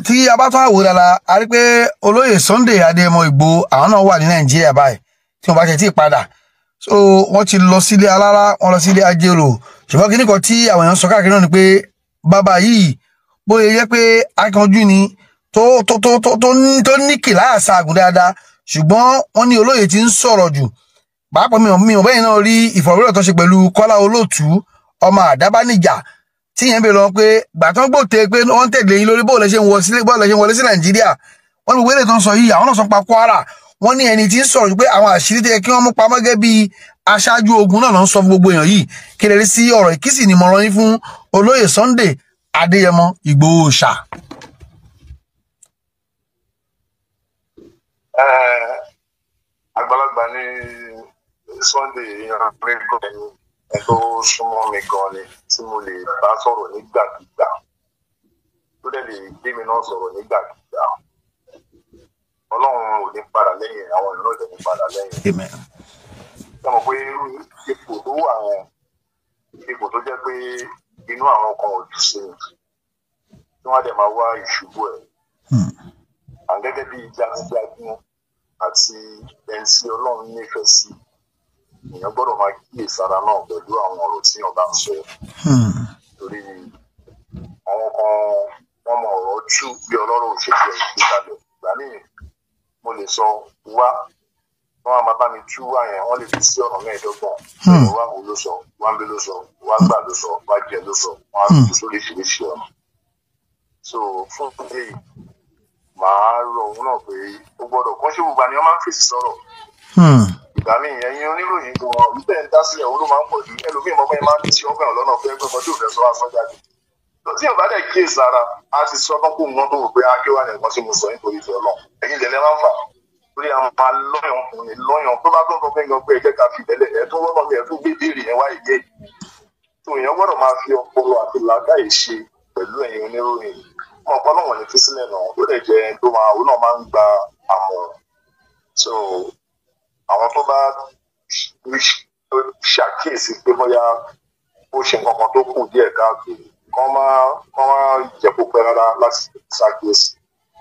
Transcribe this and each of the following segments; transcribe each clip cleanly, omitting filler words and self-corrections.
tí a bá tún àwò dára a rí pé olóyè Sunday Adéyẹmọ Ìgbòho àwọn náà wà ní Nàìjíríà báyìí tí wọ́n bá ṣe tí ì padà so wọ́n ti lọ sílé alára wọ́n lọ sílé ajérò ṣùgbọ́n kí nìkan tí àwọn èèyàn sọ káàkiri náà ni pé bàbá yìí bóyá jẹ́ pé akànjú ni tó ní kìláàsì àgùn dáadáa ṣùgbọ́n wọ́n ní olóyè ti ń sọ̀rọ̀ jù pàápàá mi ò bẹ́yìn náà rí ìfọ̀rọ̀wérọ̀ tó ṣe pẹ̀lú Kọ́lá Olóòtú ọmọ Àdábánijà tí yẹn bèèrè lọ pé gbàtàn gbòtè pé wọ́n tẹ̀lé yín lórí bóòlù ṣe ń wọlé sí Nàìjíríà wọ́n ní wéré tó ń sọ yìí àwọn náà sọ pa Kwara wọ́n ní ẹni tí ń sọ̀rọ̀ pé àwọn àṣírí tó yẹ kí wọ́n mú pamọ́ gẹ́gẹ́ bí aṣáájú ogun náà ń sọ fún gbogbo èèyàn yìí kí lè rí sí ọ̀rọ̀ ìkísì ni mo rán yín fún olóyè Sunday Adéyẹmọ Ìgbòho ṣá. Àgbàlagbà ní Sunday èèyàn pé kò ní tó súnmọ́ mi gan ni tí mo lè bá sọ̀rọ̀ nígbàkigbà tó dẹ̀ lè gbé mi náà sọ̀rọ̀ nígbàkigbà Ọlọ́run ò ní padà lẹ́yìn àwọn ìlú náà ní padà lẹ́yìn. Ṣé mo pé ipò tó wà yẹn ipò tó jẹ́ pé inú àwọn kan ò dùn sí tí wọ́n á dẹ̀ máa wá ìṣubú ẹ̀. Gẹ́gẹ́ bí jagunjagun àti ẹni tí Ọlọ́run nífẹ̀ẹ́ sí èèyàn gbọ́dọ̀ máa kíyèsára náà pẹ̀lú àwọn ọ̀rọ̀ tí èèyàn bá ń sọ torí àwọn kan wọ́n mọ ọ̀rọ̀ tú bí Ọlọ́run ò ṣe fi ẹ̀yìn kalẹ̀ ìgbà míì mo lè sọ wá wọ́n á máa bá mi tú wá yẹn wọ́n lè fi sí ọ̀nà mẹ́ẹ̀ẹ́dọ́gbọ̀n wá wo ló sọ wá ń bí ló sọ wá gbà ló sọ wá jẹ ló sọ wọ́n á fi sóríṣiríṣi ọ̀nà so fún ìdí èyí màá rọ òun náà pé ó gbọ́dọ̀ kán ṣé gbogbo àníyàn máa ń fèsì sọ̀rọ̀ ìgbà míì ẹ̀yin oníròyìn gan wípé ń dá sílẹ̀ òun ló máa ń pọ̀ jù ẹlòmíì mọ́ bẹ́ẹ̀ máa ń ti ọgbà lọ́nà fẹ́ gbọ́ngàn tí ò fẹ́ sọ wá jáde tí ò bá dẹ̀ kíyè sára á ti sọ fún kóun náà tó wò pé ákẹ́ wà ní nǹkan tí mo sọ nítorí ìfẹ́ Ọlọ́run ẹ̀yin lẹ́lẹ́ máa ń fà lórí àwọn lọ́yàn tó bá tó ń sọ fẹ́ yan pé ẹ̀jẹ̀ ká fi tẹ́lẹ̀ ẹ̀ tó wọ́n mi ẹ̀ tó gbé béèrè yẹn wá ìyé tó èèyàn gbọ́dọ̀ máa fi ọpọlọ àti làákàyè ṣe pẹ̀lú ẹ̀yin oníròyìn ọpọlọ wọn ní fi sílẹ̀ náà ó lè jẹ́ tó máa òun náà máa ń gba àmọ̀ràn so àwọn tó bá ṣàkíyèsí pé bóyá ó ṣe nǹkan kan tó kù díẹ̀ káàkiri kán máa jẹ́ kó pẹ́ rárá láti ṣàkíyèsí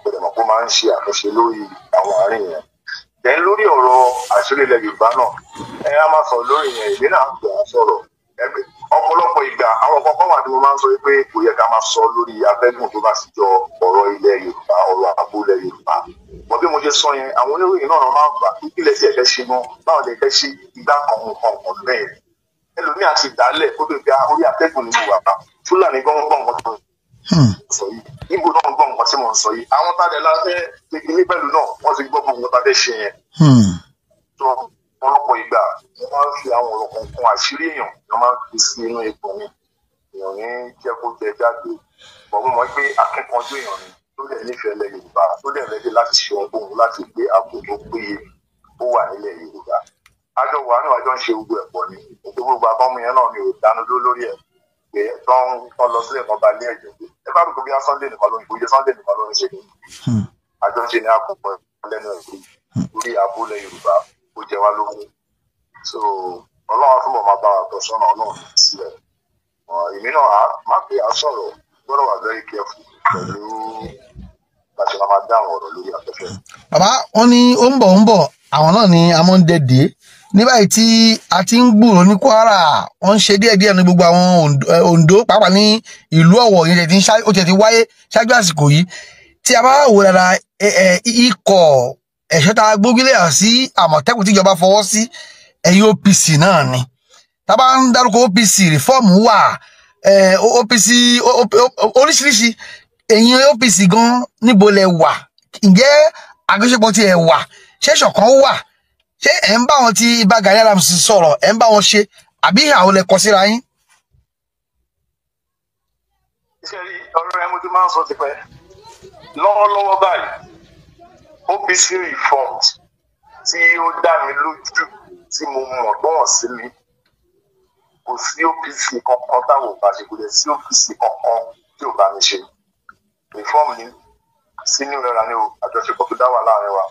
pẹ̀lú ọ̀pọ̀ máa ń ṣe àtúnṣe lórí àwọn àárín yẹn. Then lórí ọ̀rọ̀ àṣírí ilẹ̀ Yorùbá náà á máa sọ lórí yẹn ìdí náà pè á sọ̀rọ̀ ọ̀pọ̀lọpọ̀ ìgbà àwọn kankan wà tí mo máa ń sọ pé kò yẹ ká máa sọ lórí abẹ́gùn tó bá sì jọ ọ̀rọ̀ ilẹ̀ Yorùbá ọ̀rọ̀ ààbò ilẹ̀ Yorùbá wọ́n bí mo ṣe sọ yẹn àwọn oníròyìn náà máa ń gbà ìpìlẹ̀ tí ẹ̀fẹ́ ṣe gan báwọn lè fẹ́ ṣe ìgbà kan bẹ́ẹ̀ ẹlòmíà ti dálẹ̀ kó tó gba orí abẹ́gùn nínú wà bá Fúlàní gbọ́ngbọ́n nǹkan tó sọ yìí níbo náà gbọ́ nǹkan tí mo ń sọ yìí àwọn tàdé láfẹ́ kékeré pẹ̀lú náà wọ́n ti gbọ́ gbogbo tàdé ṣe yẹn tó ọ̀pọ̀lọpọ̀ ìgbà wọ́n máa ń fi àwọn ọ̀rọ̀ kankan àṣírí èèyàn wọ́n máa ń fi sí inú ipò mi èèyàn ní jẹ́ kó jẹ jáde bọ̀ mo mọ̀ pé akẹ́kọ̀ọ́jú èèyàn ni tó dẹ̀ nífẹ̀ẹ́ ilẹ̀ Yorùbá tó dẹ̀ rẹ́dí láti ṣe ọgbọ́n láti gbé ààbò tó péye ó wà nílẹ̀ Yorùbá àjọ wà ní àjọ ń ṣe gbogbo ẹ̀pọ̀ ni ètò gbogbo àbọ̀mù yẹn náà mi ò dánú lórí ẹ̀ pé tán lọ sílẹ̀ kan bá lé ẹ̀jẹ̀ ẹ bá rúkọ bí i Sunday nìkan ló ń gbòye Sunday nìkan ló ń ṣe àjọ ń ṣe ní àkókò lẹ́nu ẹ̀kọ́ lórí ààbò ilẹ̀ Yorùbá ó jẹ wá lógún so Ọlọ́run túbọ̀ máa bá wa tọ́ sọ́nà Ọlọ́run sílẹ̀ èmi náà má pé a sọ̀rọ̀ gbọ́dọ̀ wà very careful pẹ̀lú láti máa dáhùn ọ̀rọ̀ lórí afẹ́fẹ́. Bàbá wọn ní ó ń bọ̀ àwọn náà ni a máa ń dẹ̀dẹ̀ ní báyìí tí a ti ń gbúrò ní Kwara wọ́n ń ṣe díẹ̀díẹ̀ ní gbogbo àwọn Ondo pàápàá ní ìlú Ọ̀wọ̀ yẹn ó ti wáyé ṣáájú àsìkò yìí tí a bá wò dáadáa ikọ̀ ẹ̀ṣọ́ tá a gbógílé sí Àmọ̀tẹ́kùn tíjọba fọwọ́ sí ẹ̀yìn OPC náà ni tá a bá ń dárúkọ OPC reform wà OPC oríṣiríṣi ẹ̀yin OPC gan níbo lẹ wà ǹjẹ́ àgbéṣepọ̀ tí ẹ wà ṣé ṣọ̀kan wà ṣé ẹ̀ ń bá wọn ti Ìbà Gani Adams sọ̀rọ̀ ẹ̀ ń bá wọn ṣe àbí àwọn lẹ kọ síra yín. iṣẹ́ rí ọ̀rọ̀ ẹ̀ mo ti máa ń sọ ti pẹ́ lọ́wọ́lọ́wọ́ báyìí OPC reform tí ó dá mi lójú tí mo mọ̀ tó wọ̀n sí mi kò sí OPC kankan táwọn ò bá ṣe kò lè sí OPC kankan tí ò bá mi ṣe reform ni sínú ìrora ní àjọṣepọ̀ tó dá wà láàrin wa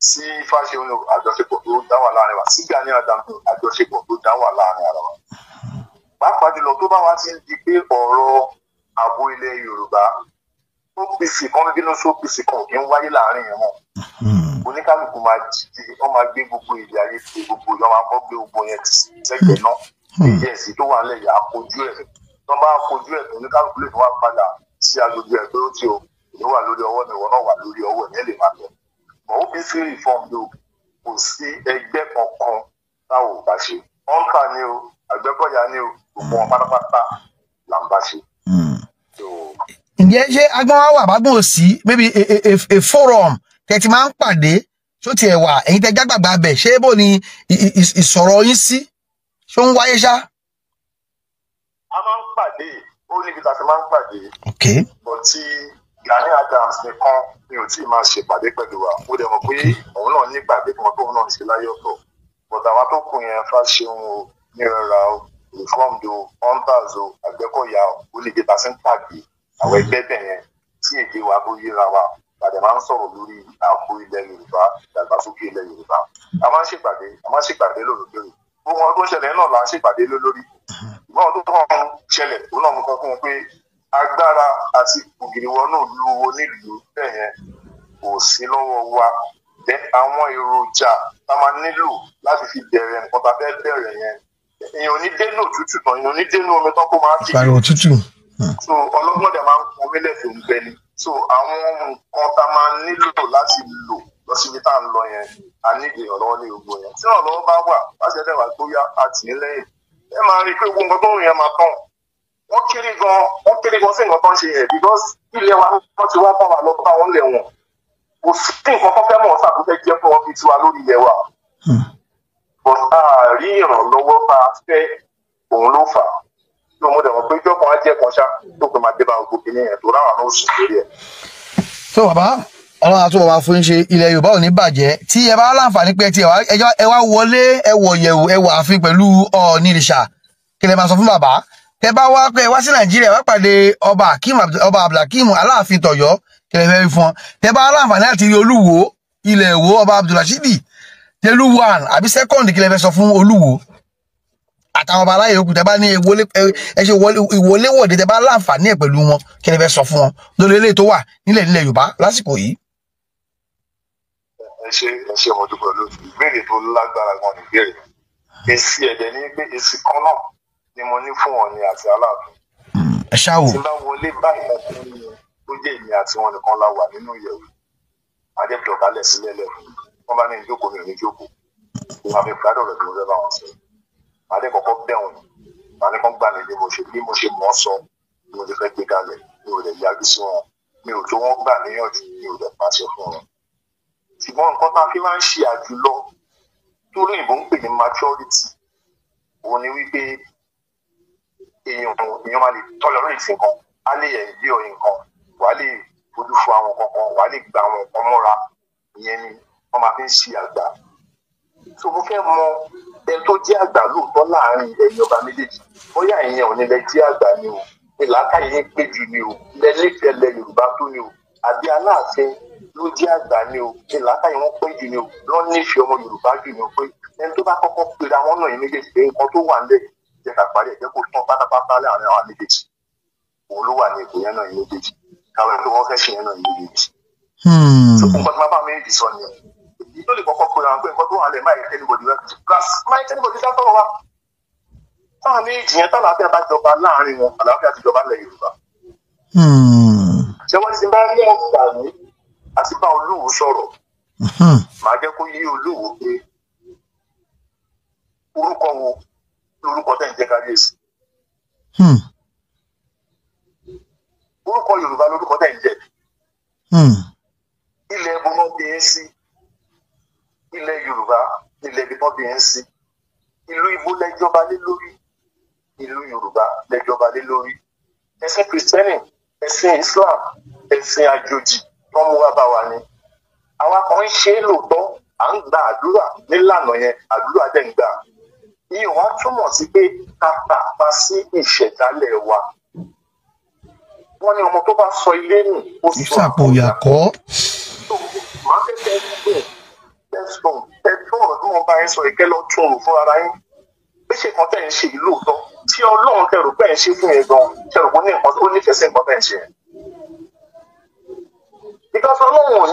sí Fáṣẹ̀hùn àjọṣepọ̀ tó dá wà láàrin wa sí Gani Adams àjọṣepọ̀ tó dá wà láàrin ara wa pàápàá jùlọ tó bá wá ti di pé ọ̀rọ̀ ààbò ilẹ̀ Yorùbá OPC kan bínú sí OPC kan kì í wáyé láàrin yẹn mọ́ oníkálukú máa dìde wọ́n máa gbé gbogbo èdè ayé ti gbogbo ìjọba máa kọ́ gbé gbogbo yẹn sẹ́gbẹ̀ẹ́ náà èyí ẹ̀sìn tó wà lẹ́yìn àkojú ẹ̀ tó bá kojú ẹ̀ oníkálukú lè tó wá padà sí agbègbè ẹ̀ pé ó ti o ìlú wà lórí ọwọ́ mi ìwọ náà wà lórí ọwọ́ ẹ̀ lè máa lọ mọ̀ OPC reform ló kò sí ẹgbẹ́ kankan táwọn ò bá ṣe ọ̀nkà ni o àgbẹ̀kọ̀yà ni o gbogbo wọn pátápátá là ń bá ṣe. ǹjẹ́ ṣé agbọ́n wa wà bágbọ́n òsì maybe a forum tẹ̀tí máa ń pàdé tó tiẹ̀ wà ẹ̀yin tẹ́ jágbàgbà bẹ̀ ṣé bó ni ìsọ̀rọ̀ yín sí ṣó ń wáyé ṣá. a máa ń pàdé ó níbi tá a ti máa ń pàdé. bọ̀ tí Gani Adams nìkan mi ò tí ì máa ṣèpàdé pẹ̀lú wa mo dẹ̀ mọ̀ pé òun náà ní ìpàdé kan tóun náà ń ṣe láyé ọ̀tọ̀ bọ̀dà wa tó kù yẹn Fáṣẹ̀hùn o Nírọ̀lá o Reformed o Hunters o Àgbẹ̀kọ̀yà o ó níbi tá a ti ń pàdé àwọn ẹgbẹ́ bẹ̀ yẹn tí èdè wa bó yíra wa pàdé máa ń sọ̀rọ̀ lórí ààbò ilẹ̀ Yorùbá ìdàgbàsókè ilẹ̀ Yorùbá a máa ń ṣèpàdé lóòrèkóòrè gbogbo wọn tó ń ṣẹlẹ̀ náà là ń ṣèpàdé lórí ìgbọ́n tó kàn ń ṣẹlẹ̀ òun náà mú kan fún un pé agbára àti ògìrìwọ náà lu onílùú bẹ́ẹ̀ yẹn kò sí lọ́wọ́ wa àwọn èròjà tá a máa nílò láti fi bẹ̀rẹ̀ nǹkan tá a fẹ́ bẹ̀rẹ̀ yẹn èèyàn ò ní dénú òtútù tán èèyàn ò ní dénú omi tán kó máa fi so ọlọ́gbọ́n dẹ̀ máa ń pọn omi lẹ́fẹ̀ẹ́ ń gbẹ ni so àwọn nǹkan tá a máa nílò láti lò lọ síbi tá à ń lọ yẹn a nídìí ìrànlọ́wọ́ ní gbogbo yẹn tí ìrànlọ́wọ́ bá wà láti ẹ̀dẹ̀ wà tó yá àtìlẹ́yìn ẹ máa rí i pé gbogbo nǹkan tó ń yẹn máa tán wọ́n kéré gan sí nǹkan tó ń ṣe yẹn because ilé wa wọ́n ti wá bá wa lọ bá wọn lẹ̀ wọ̀n kò sí nǹkan tó fẹ́ mọ̀ ọ́n sàkófẹ́ jẹ́ fún wọn fi tiwa lórí ilẹ̀ wa but a rí ìrànlọ́wọ́ bá a fẹ́ òun ló fà á tó mo dẹ̀ mọ̀ pé ìjọba á jẹ́ kan ṣá tó pé máa dé bá gbogbo kìnìún yẹn tó ráwà náà sùn lórí ẹ̀. tó bàbá ọlọ́run àti bàbá fún ṣe ilẹ̀ Yorùbá ò ní bàjẹ́ tí ẹ bá láǹfààní pé tí ẹ wá wọlé ẹ wọ̀ yẹ̀wò ẹ wà àfin pẹ̀lú Ọọ̀ni ìrìṣà kí lẹ máa sọ fún bàbá tẹ bá wá pé wá sí Nàìjíríà wá pàdé ọba Abdulhakeem Aláàfin tọ̀yọ́ kí lẹ fẹ́ rí fún ọ tẹ bá láǹfààní láti rí Olúwo ilẹ̀ Ìwó ọba Abdulrasheed tẹlú 1 àbí 2 kí lẹ fẹ́ sọ fún Olúwo àtàwọn ọba aláyè òkú tẹ bá ní ẹ ṣe ìwọléwọ̀de tẹ bá láǹfààní ẹ pẹ̀lú wọn kí lẹ fẹ́ sọ fún wọn lórí eléyìí tó wà nílẹ̀ Yorùbá lásìkò yìí. ẹ ṣe mo dúpẹ́ lójú ìbéèrè tó lágbára gan ni ìbéèrè èsì ẹ̀dẹ̀ ní pé èsì kan náà ni mo ní fún Ọọ̀ni àti Aláàfin. ẹ ṣáà wò. tí bá wọlé báyìí tó jẹ́ èmi àti wọn nìkan la wà nínú ìyẹ̀wò adébùdókálẹ̀ sílẹ̀ lẹ́fún wọn bá ní ìjókòó mi ò ní jókòó wọn fi gbádùn rẹ̀ tó ń fẹ́ bá wọn sọ adé kọ́kọ́ bẹ̀wọ̀n wọn ní kàn gbà mí bí mo ṣe mọ̀ sọ bí mo ti fẹ́ gbé kalẹ̀ mi ò lè yájú sí wọn mi ò tó wọn gbà níyànjú mi ò lè pàṣẹ fún wọn. ṣùgbọ́n nǹkan tá a fi máa ń ṣe àjùlọ tó lóyìnbó ń pè ní maturity òun ni wípé èèyàn máa lè tolerate nǹkan á lè ẹ̀yìn ọ̀yìn nǹkan wàá lè fojú fo àwọn kankan wàá lè gba àwọn nǹkan mọ́ra ìyẹn ni wọ́n máa fi ń ṣe àgbà. so mo fẹ́ mọ ẹni tó jẹ́ àgbà lóòótọ́ láàrin ẹ̀yin ọba méjèèjì bóyá ìyẹn ò ní lẹ jẹ́ àgbà ni o ìlàkàyè yín pé jù ni o lẹ́lẹ́fẹ̀ẹ́ lẹ Yorùbá tó ni o àbí Aláàfin ló jẹ́ àgbà ni o ìlàkàyè wọn pé jù ni o lọ́ nífẹ̀ẹ́ ọmọ Yorùbá jù ni o pé ẹni tó bá kọ́kọ́ pera wọn náà yín méjèèjì pé nǹkan tó wà nílẹ̀ jẹ́ ká parí ẹ̀ jẹ́ kó tán pátápátá láàrin àwọn méjèèjì òun ló wà ní ipò yẹn náà yín méjèèjì káwọn ẹni tó wọ́n fẹ́ ṣe yẹn náà yín méjèèjì. so nǹkan tí wọ́n bá méjèèjì sọ nìyẹn èyí tó lè kọ́kọ́ pera wọn pé nǹkan tó wà nílẹ̀ máì tẹ́nibọ̀dì rẹ̀ plus máì tẹ́nibọ̀dì dá tọ́wọ́ wa táwọn méjì yẹn tálàáfíà bá jọba láàrin wọn àlàáfíà ti jọba lẹ̀ Yorùbá. ṣé wọ́n ti bá ní àǹfààní àti bá Olúwo sọ̀rọ̀ màá jẹ́ kó yí Olúwo pé orúkọ wo lórúkọ tẹ̀ ń jẹ́ kábíyèsí. orúkọ Yorùbá lórúkọ tẹ̀ ń jẹ́. ilẹ̀ ẹbùn náà bí ń sí ilẹ̀ Yorùbá ilẹ̀ ibi náà bí ń sí ìlú Ìgbò lẹ́jọba lé lórí ìlú Yorùbá lẹ́jọba lé lórí ẹ̀sìn Kristẹni ẹ̀sìn Islam ẹ̀sìn àjòjì tó mú wá bá wa ni àwa kan ń ṣe é lóòótọ́ à ń gba àdúrà nílànà yẹn àdúrà dẹ̀ ń gbà ìyẹn wá túmọ̀ sí pé ká tàpá sí ìṣẹ̀dálẹ̀ wa wọ́n ní ọmọ tó bá sọ ilé nù ó sọ àpò ìyàkọ́. máa fẹ́ tẹ̀sán ọ̀rọ̀ tí wọ́n bá yín sọ ìkẹ́ lọ tún òun fún ara yín bí ṣe kan tẹ̀ ń ṣe yìí lóòótọ́ tí Ọlọ́run tẹ̀rù pẹ́ ń ṣe fún yẹn gan tẹ̀rù kó ní nǹkan ó nífẹ̀ẹ́ sí nǹkan tẹ̀ ń ṣe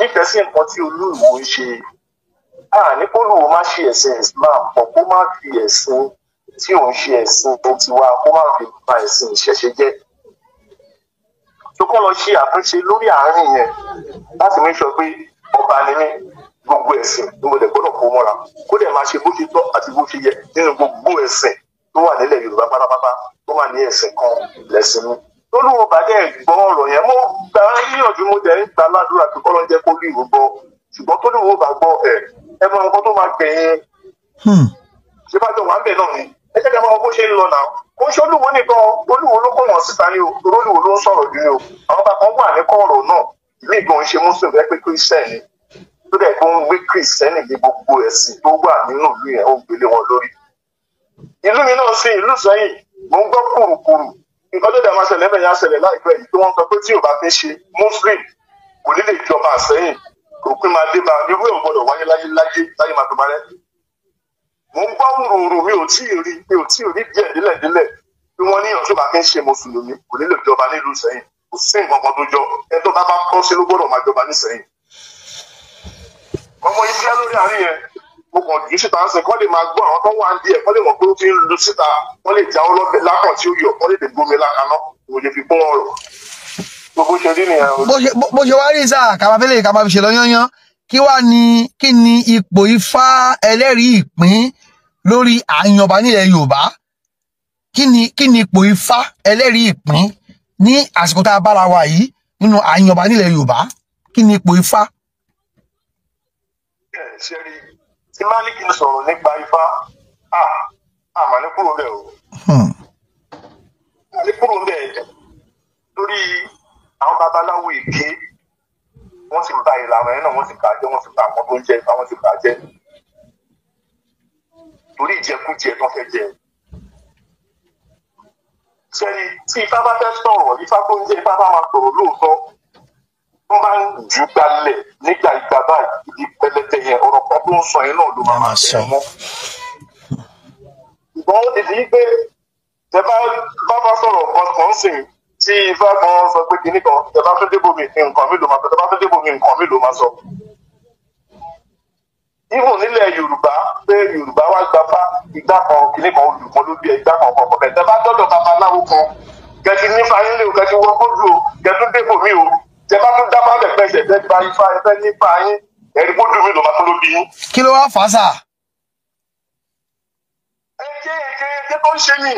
nífẹ̀ẹ́ sí nǹkan tí Olúwo ń ṣe ní kó Olúwo má ṣe ẹ̀sìn Islam pọ̀ kó má fi ẹ̀sìn tí òun ṣe ẹ̀sìn tiwa kó má fi ba ẹ̀sìn ìṣẹ̀ṣe jẹ́ tó kọ́ lọ ṣe àtúnṣe lórí àárín yẹn láti mú sọ pé ọba ni mí gbogbo ẹ̀sìn ni mo dẹ̀ gbọ́dọ̀ kó mọ́ra kó dẹ̀ máa ṣe bó ṣe tọ́ àti bó ṣe yẹ nínú gbogbo ẹ̀sìn tó wà nílẹ̀ Yorùbá pátápátá tó wà ní ẹ̀sìn kan lẹ́sìn mi. Olúwo bá dẹ̀ gbọ́ ọ̀rọ̀ yẹn mo gbà níyànjú mo dẹ̀ ń gbà ládùúrà pé kọ́lọ́ jẹ́ kó rí ìwò gbọ́ ṣùgbọ́n tó Olúwo bá gbọ́ ẹ mọ nǹkan tó máa gbẹ̀yìn ṣé bá jọ wà ń bẹ̀ náà ni ẹ jẹ́ ká mọ bó ṣe ń lọ náà kó ṣe Olúwo nìkan Olúwo ló kọ́ wọn síta ní o Olúwo ló ń sọ̀rọ̀ jù ní o àwọn bàbá wà ní kọ́ọ̀rọ̀ náà ilé ìgbọ̀n ṣe Muslim fẹ́ pé Kírísítẹ́nì tó dẹ̀ kó ń gbé Kírísítẹ́nì ní gbogbo ẹ̀sìn tó wà nínú ìlú yẹn ó gbélé wọn lórí. Ìlú mi náà sí ìlú Ìṣẹ́yìn mo ń gbọ́ kùrùkùrù nǹkan tó dẹ̀ máa ṣẹlẹ̀ bẹ́ẹ̀ yẹn ṣẹlẹ̀ láìpẹ́ yìí tí wọ́n sọ pé tí ò bá fi ṣe Muslim kò ní lè jọba Ìṣẹ́yìn òpin máa dé bá irú ẹ̀ gbọ́dọ̀ wáyé láyé máa tó bá rẹ́. Mo ń gbọ́ wùrùwùrù mi ò tí ì rí díẹ̀ délẹ̀ bí wọ́n níyàn tó bá fi ń ṣe Mùsùlùmí kò ní lè jọba nílùú Ìṣẹ́yìn kò sí nǹkan kan tó jọ ẹ tó bá kọ́ sí ló gbọ́dọ̀ máa jọba nísẹ́yìn. Ọmọ Israẹ lórí àárín yẹn mo kàn jù síta ń sìn kọ́ lè máa gbọ́ àwọn tó wà ń díẹ̀ kọ́ lè mọ̀ pé ó fi ń lu síta wọ́n lè jáwọ́ lọ́bẹ̀ lákàn tí ó yọ kọ́ lè dè gbómi lákaná mo lè fi kún ọ̀rọ̀ gbogbo ṣe rí nìyẹn. bó ṣe wá rí sáà kàmáfẹ́lẹ́ ká máa fi ṣe lọ yányán kí ni ipò Ifá ẹlẹ́rìí ìpín lórí àyànbá nílẹ̀ Yorùbá kí ni ipò Ifá ẹlẹ́rìí ìpín ní àsìkò tá a bára wa yìí nínú àyànbá nílẹ̀ Yorùbá kí ni ipò Ifá. ṣe rí tí Málíkì ń sọ̀rọ̀ nípa Ifá àmà ní kúrò bẹ́ẹ̀ o ní kúrò bẹ́ẹ̀ lórí àwọn babaláwo èké wọ́n ti ba ìlànà yẹn náà wọ́n ti bàjẹ́ wọ́n ti ba àwọn tó ń jẹ Ifá wọ́n ti bàjẹ́ torí ìjẹkújẹ tó fẹ́ jẹ. Sẹ́ni tí Ifá bá fẹ́ sọ̀rọ̀ Ifá tó ń jẹ́ Ifá bá máa sọ̀rọ̀ lóòótọ́ wọ́n máa ń jù gbalẹ̀ nígbà ìgbà báyìí ibi pẹlẹtẹ yẹn ọ̀rọ̀ kan tó ń sọ yẹn náà ló máa tẹ̀ mọ́. Ìgbọ́n ó dìde pé tẹ bá sọ̀rọ̀ kan sìn tí Ifá kan sọ pé kinní kan tẹ bá tún débò mi nǹkan mi ló máa sọ tẹ bá tún débò mi nǹkan mi ló máa sọ. Ìwọ̀n nílẹ̀ Yorùbá pé Yorùbá wá gbafá ìgbà kan kinní kan olùkọ́ ló bí ìgbà kan kọ̀ọ̀kan bẹ́ẹ̀ tẹ bá dọ́dọ̀ babaláwo kan kẹtì nífa yín lé o kẹtì wọ kójú o kẹtù débò mi o tẹ bá tún dábàá bẹ̀ pẹ́ ṣẹ̀fẹ́ gba Ifá ẹfẹ́ nípa yín ẹ̀rí kójú mi ló máa tún ló bí yín. Kí ló wá fà á sà? Ẹ̀jẹ̀ tó ń ṣe yìí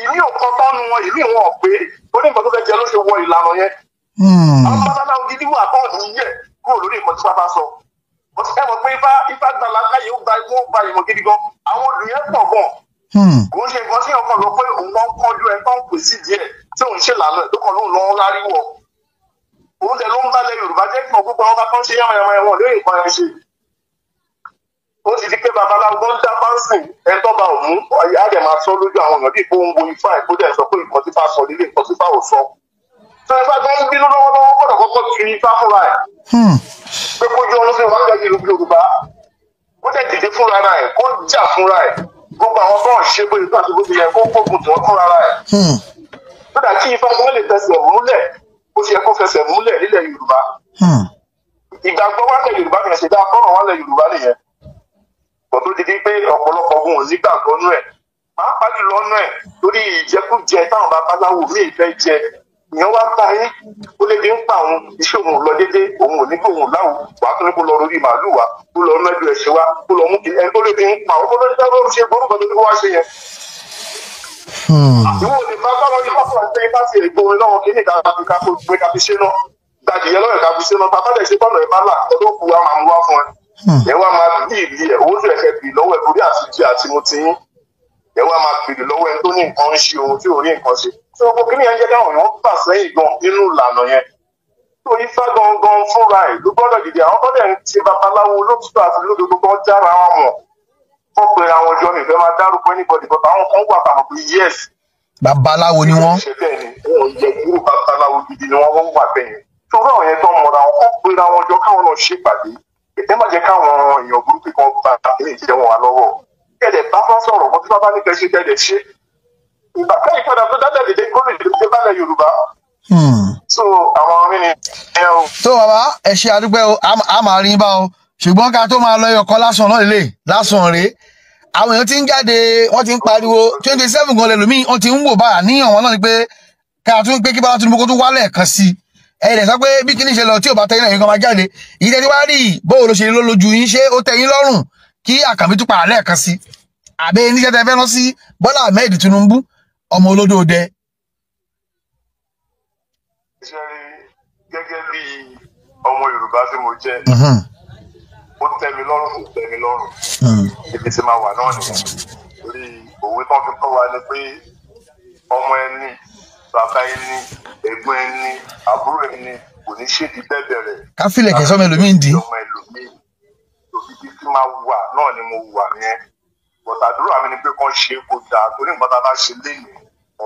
ìmí ò kọ́ tọ́nu wọn ìmí wọn ò pé ó ní nǹkan tó fẹ́ jẹ ló ṣe wọ ìlànà yẹn. Àwọn babaláwo gidi wà kọ́ níyẹ̀ kúrò lórí nǹkan tí bàbá sọ. Ẹ mọ̀ pé Ifá gbà lákàyè ó gba ìmọ̀ gidi gan àwọn olùyẹn pọ̀ gan. Kò ń ṣe nǹkan tí ọkàn lọ pé òun kan kọjú ẹ tó ń pè sí díẹ̀ tí òun ṣe lànà tó kàn lóun lọ láríwọ̀. Òun tẹ ló ń bá lẹ Yorùbá jẹ́ kí gbogbo àwọn bá tó ń ṣe yàmàyàmà ẹ̀wọ̀n lórí nǹkan ẹ̀ ṣe. Ó ti di pé babaláwo tó ń dá fáǹsìn ẹ tó bá òun á dẹ̀ máa sọ lójú àwọn èèyàn bí ipò ń wo Ifá ẹ̀ kó dẹ̀ sọ pé nǹkan tí Ifá sọ nílé nǹkan tí Ifá ò sọ. Tí Ifá tó ń bínú lọ́wọ́lọ́wọ́ gbọ́dọ̀ kọ́kọ́ tu Ifá fúnra ẹ̀. Pé kójú ọ̀run sí wàá gbẹ́jì Yorùbá ó dẹ̀ dìde fúnra ẹ̀ kó jà fúnra ẹ̀ gbogbo àwọn tó ń ṣe bó Ifá àti bó ti yẹ kó gbógun tí wọ́n fúnra ẹ̀. Lọ́dà kí Ifá tó lè fẹsẹ̀ múlẹ̀ ó ṣe kó fẹsẹ̀ múlẹ̀ nílẹ̀ Yorùbá. Ìgbàgbọ́ wálẹ̀ Yorùbá fi ṣe dá fọ́nà wálẹ̀ Yorùbá nìyẹn. Bọ̀ tó di pé ọ̀pọ̀lọpọ̀ ogun ò nígbàgbọ́ nú ẹ̀. Pàápàá jùlọ nú ẹ̀ lórí ìjẹkújẹ táwọn babaláwo míì fẹ́ jẹ. Ìyẹn wá bá yín ó lè dé ń pa òun iṣẹ́ òun lọ déédéé òun ò ní kó òun láwù wàá tún ní kó lọ rórí màálù wa kó lọ mẹ́jọ ẹ̀ṣẹ̀ wa kó lọ mú kí ẹni tó lè dé ń pa òun kó lọ dá lórí ṣe gbórúkọ tó ní kó wá ṣe yẹn. Ìwọ ò lè bá bá wọn ní fásitì àti ẹ̀ka ti ègbò orin lọ́wọ́ kí ní ká fi ṣe náà gbàdìyẹ lọ́yẹ̀ ká fi ṣe náà bàbá dẹ̀ ṣe tọ́nà ẹ̀ bá là ọdún kù wa máa mú wá fún ẹ. Ẹ wá máa bí ìlí ẹ̀ owó tó ẹ̀fẹ̀ bì lọ́wọ́ ẹ̀ torí àtijọ́ àti mo ti yín. Ẹ wá máa bèrè lọ́wọ́ ẹ tó ní nǹkan ń ṣe ohun tí ò rí nǹkan ṣe. Tí gbogbo kí ni ẹ jẹ́ káwọn èèyàn gbà sẹ́yìn gan nínú ìlànà yẹn. Tó Ifá gangan fúnra ẹ̀ ló gbọ́dọ̀ dìde àwọn tọ́lẹ̀ ń ṣe babaláwo lótìtọ́ àti lódodo tó ń jára wọn mọ̀. Wọ́n pe àwọn jọ mi fẹ́ máa dárúkọ anybody but àwọn kan wà kàmọ̀ pé yes. Babaláwo ni wọ́n. Ṣé bẹ́ẹ̀ ni wọ́n yẹ kúrò babaláwo gidi ni wọ́n wà bẹ́ẹ̀ yẹn. Torí àwọn yẹn tó ń mọ̀ra wọn kọ́ pera wọn jọ káwọn náà ṣèpàdé. Ẹ má jẹ́ káwọn èèyàn burúkú kan bá ilé ìjẹ́ wọn wá lọ́wọ́. Kẹ̀dẹ̀ bá fọ́ sọ̀rọ̀ wọn tí bá bá ní kẹ́ ṣe kẹ́dẹ̀ ṣe. Ìgbà kẹ́yìn padà tó dáadáa dìde gómìnà ìdílé balẹ̀ Yorùbá so àwọn mi ni ẹ o. tó bàbá ẹ ṣe àdúpẹ́ o a máa rí yín bá o ṣùgbọ́n ká tó máa lọ ẹyọ kan lásán náà lélẹ̀ lásán rèé àwọn èèyàn ti ń jáde wọ́n ti ń pariwo 27 gan lẹ́lòmíì wọ́n ti ń wò báyà níyàn wọn náà ni pé ká tún pé kí bá Tinubu kó tún wálẹ̀ kan sí ẹ̀yìn rẹ̀ sọ pé bí kíní ṣe lọ tí ò bá tẹ́yìn náà yín kan máa jáde ìyí tí wàá rí bóò ló ṣe ló lójú yín ṣé ó tẹ́ yín lọ́rùn kí Àkànbí tún padà lẹ́ẹ̀kan sí àbẹ́ níṣẹ́ tẹ́ fẹ́ lọ sí Bọ́lá Ahmed Tinubu ọmọ olódò dẹ. ṣe rí gẹ́gẹ́ bí ọmọ Yorùbá tí mo jẹ́ ó tẹ́ mi lọ́rùn kò tẹ́ mi lọ́rùn ibi tí máa wà náà nìyẹn torí òwe tán fi kọ́ wa ni pé ọmọ ẹni bàbá ẹni ẹ̀gbọ́n ẹni àbúrò ẹni kò ní ṣèdí bẹ́ẹ̀ rẹ̀. káfílẹ̀ kẹsàn-án ẹlòmíín di. ọmọ ẹlòmíín ibi tí máa wà náà ni mo wà yẹn bọ̀tà àdúrà mi ni pé kán ṣe kó dáa torí nǹkan tá a bá ṣe léyìn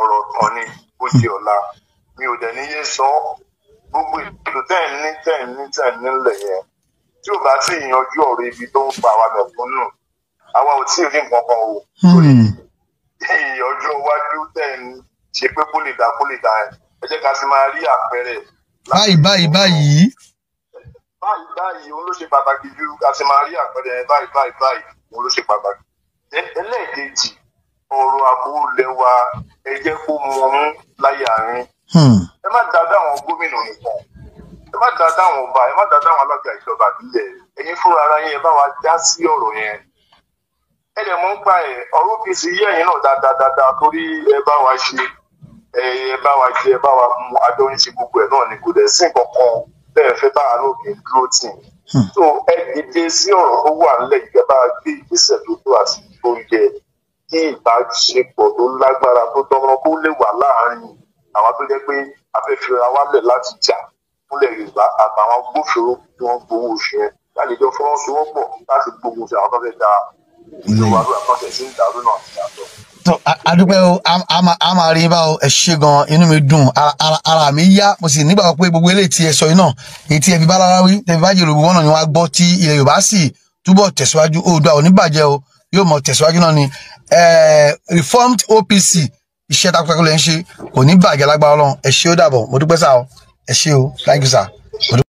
ọ̀rọ̀ kan ni ó di ọ̀la mi ò dẹ̀ ní yé sọ gbogbo ìlú tẹ̀ ń nílẹ̀ yẹn tí ò bá tí ì yanjú ọ̀rọ̀ ibi tó ń pa àwa mẹ̀kúnnù àwa ò tí ì rí nǹkan kan o. ọjọ́ iwájú tẹ̀ ń ṣe pé kó lè dá ẹ jẹ́ ká sì máa rí àpẹẹrẹ. báyìí òun ló ṣe pàtàkì jù ká sì máa rí àpẹẹrẹ báyìí òun ló ṣe pàtàkì. ẹlẹ́ẹ̀kejì ọ̀rọ̀ ààbò lẹ́wà ẹ jẹ́ kó mọ̀ mú láyé àárín. ẹ má dáadáa àwọn gómìnà nìkan ẹ má dáadáa àwọn ọba ẹ má dáadáa àwọn alága ìjọba ìbílẹ̀ ẹ̀yin fúnra ara yín ẹ bá wa dá sí ọ̀rọ̀ yẹn. ẹ dẹ̀ mọ̀ ń pa ọ̀rọ̀ OPC yẹ ẹ̀yin náà dáadáa torí ẹ bá wa ṣe ẹ bá wa jẹ ẹ bá wa mú adó ń ṣe gbogbo ẹ náà ni kò dẹ̀ sí nǹkan kan bẹ́ẹ̀ fẹ́ bá àánú òkè dúró tì tó ẹ dìde sí ọ̀rọ̀ tó wà nílẹ̀ yìí bá gbé ìgbésẹ̀ tó tó àti tó yẹ kí ìbáṣepọ̀ tó lágbára tó dánwọ́n kó lè wà láàárín àwọn tó jẹ́ pé afẹ́fẹ́ra wálẹ̀ láti jà fúnlẹ̀ Yorùbá àtàwọn agbófinró tí wọ́n gbowó oṣù yẹn láti jọ fọwọ́sowọ́pọ̀ láti gbógun ti àwọn tó fẹ́ da ìjọba àdúrà kan tẹ̀ sí ìdàrú náà ti yàtọ̀. adúpẹ́ o a máa rí bá o ẹ ṣe gan inú mi dùn ara mi yá mo sì nígbà pé gbogbo eléyìí tí ẹ sọ yìí náà èyí tí ẹ fi bá lára wí tẹ fi bá jèrò gbogbo náà ni wọ́n á gbọ́ tí ilẹ̀ Yorùbá sì túbọ̀ tẹ̀síwájú Oòduà ò ní bàjẹ́ o yóò mọ̀ tẹ̀síwájú náà ni reformed OPC iṣẹ́ takuntakun lẹ́ ń ṣe kò ní bàjẹ́ lágbára Ọlọ́run ẹ ṣé ó dàbọ̀ mo dúpẹ́ sáà o ẹ ṣé o thank you sir.